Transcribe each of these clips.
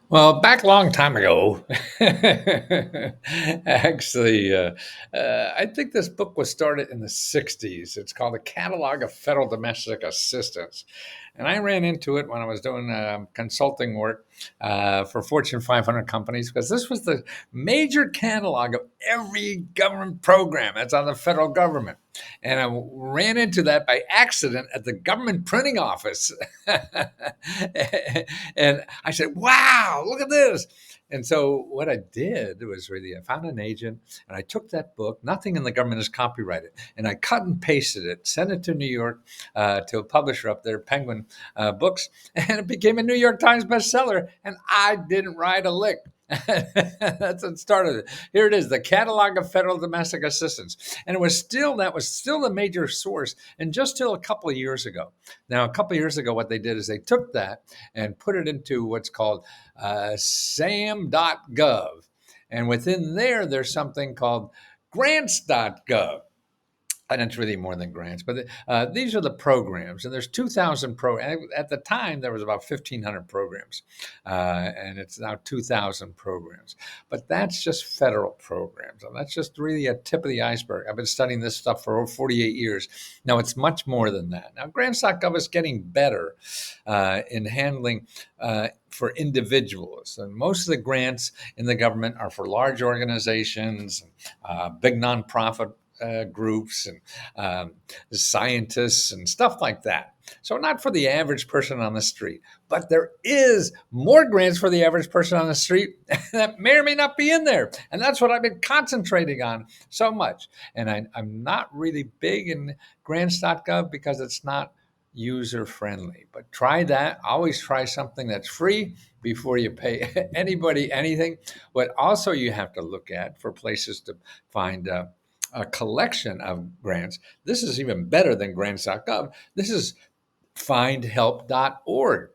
Well, back a long time ago, actually, I think this book was started in the 60s. It's called A Catalog of Federal Domestic Assistance. And I ran into it when I was doing consulting work for Fortune 500 companies because this was the major catalog of every government program that's on the federal government. And I ran into that by accident at the government printing office. And I said, wow, look at this. And so what I did was really, I found an agent and I took that book. Nothing in the government is copyrighted. And I cut and pasted it, sent it to New York to a publisher up there, Penguin Books. And it became a New York Times bestseller. And I didn't write a lick. That's what started it. Here it is, the catalog of federal domestic assistance, and that was still the major source, and just till a couple of years ago. Now, a couple of years ago, what they did is they took that and put it into what's called sam.gov, and within there, there's something called grants.gov. And it's really more than grants, but these are the programs, and there's 2,000 At the time, there was about 1,500 programs, and it's now 2,000 programs. But that's just federal programs, and that's just really a tip of the iceberg. I've been studying this stuff for over 48 years. Now it's much more than that. Now grants.gov is getting better in handling. For individuals, and most of the grants in the government are for large organizations, big nonprofit groups, and scientists and stuff like that. So not for the average person on the street, but there is more grants for the average person on the street that may or may not be in there. And that's what I've been concentrating on so much. And I'm not really big in grants.gov because it's not user friendly, but try that. Always try something that's free before you pay anybody anything. What also you have to look at for places to find a collection of grants. This is even better than grants.gov. This is findhelp.org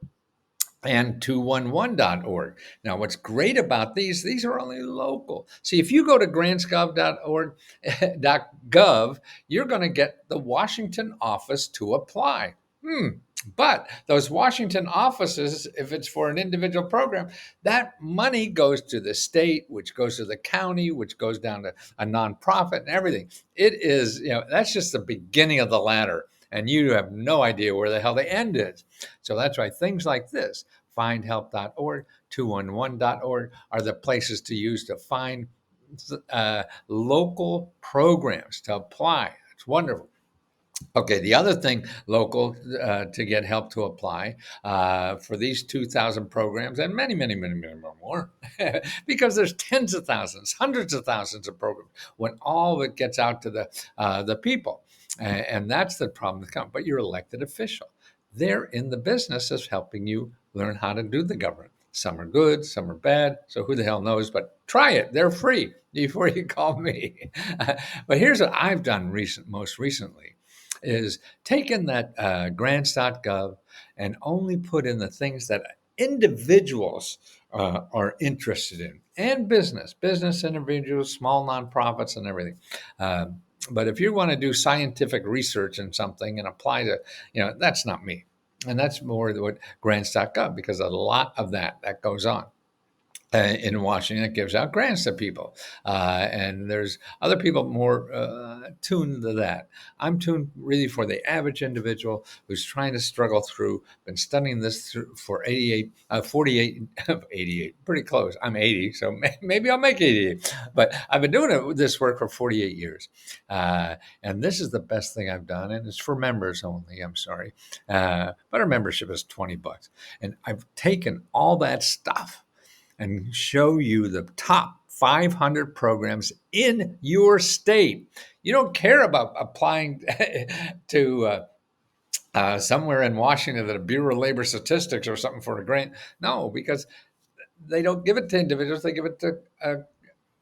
and 211.org. Now, what's great about these are only local. See, if you go to grantsgov.org, .gov, you're going to get the Washington office to apply. But those Washington offices, if it's for an individual program, that money goes to the state, which goes to the county, which goes down to a nonprofit and everything. It is, that's just the beginning of the ladder. And you have no idea where the hell the end is. So that's why things like this, findhelp.org, 211.org, are the places to use to find local programs to apply. It's wonderful. Okay, the other thing local to get help to apply for these 2,000 programs and many, many, many, many more, because there's tens of thousands, hundreds of thousands of programs when all of it gets out to the people. And that's the problem that comes. But you're elected official. They're in the business of helping you learn how to do the government. Some are good, some are bad. So who the hell knows? But try it. They're free before you call me. But here's what I've done most recently is taken that grants.gov and only put in the things that individuals are interested in, and business individuals, small nonprofits, and everything. But if you want to do scientific research in something and apply to, that's not me. And that's more what grants.gov, because a lot of that goes on in Washington that gives out grants to people. And there's other people more tuned to that. I'm tuned really for the average individual who's trying to struggle through, been studying this for 48, 88, pretty close. I'm 80, so maybe I'll make 88. But I've been doing this work for 48 years. And this is the best thing I've done. And it's for members only, I'm sorry. But our membership is $20. And I've taken all that stuff and show you the top 500 programs in your state. You don't care about applying to somewhere in Washington that a Bureau of Labor Statistics or something for a grant. No, because they don't give it to individuals. They give it to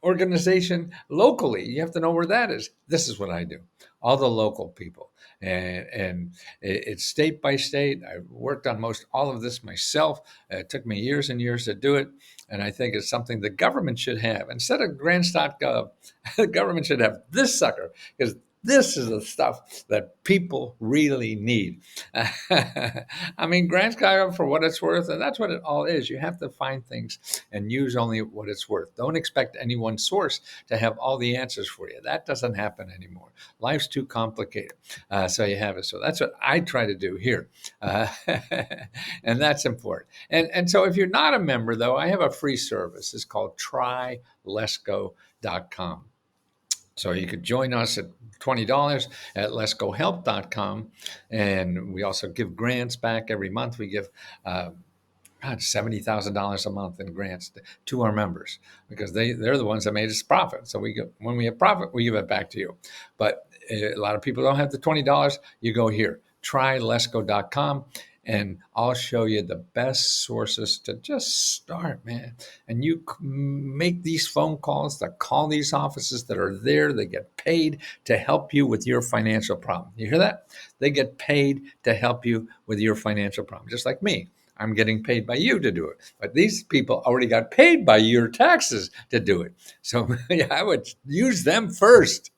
organization locally. You have to know where that is. This is what I do. All the local people. And it's state by state. I've worked on most all of this myself. It took me years and years to do it. And I think it's something the government should have. Instead of grants.gov, the government should have this sucker, because This is the stuff that people really need. I mean, Grantsgov, for what it's worth, and that's what it all is. You have to find things and use only what it's worth. Don't expect any one source to have all the answers for you. That doesn't happen anymore. Life's too complicated. So you have it. So that's what I try to do here. Uh, and that's important. And so if you're not a member, though, I have a free service. It's called trylesco.com. So you could join us at $20 at letsgohelp.com. And we also give grants back every month. We give $70,000 a month in grants to our members because they're the ones that made us profit. So when we have profit, we give it back to you. But a lot of people don't have the $20. You go here, trylesco.com, and I'll show you the best sources to just start, man. And you make these phone calls that call these offices that are there. They get paid to help you with your financial problem. You hear that? They get paid to help you with your financial problem, just like me. I'm getting paid by you to do it. But these people already got paid by your taxes to do it. So yeah, I would use them first.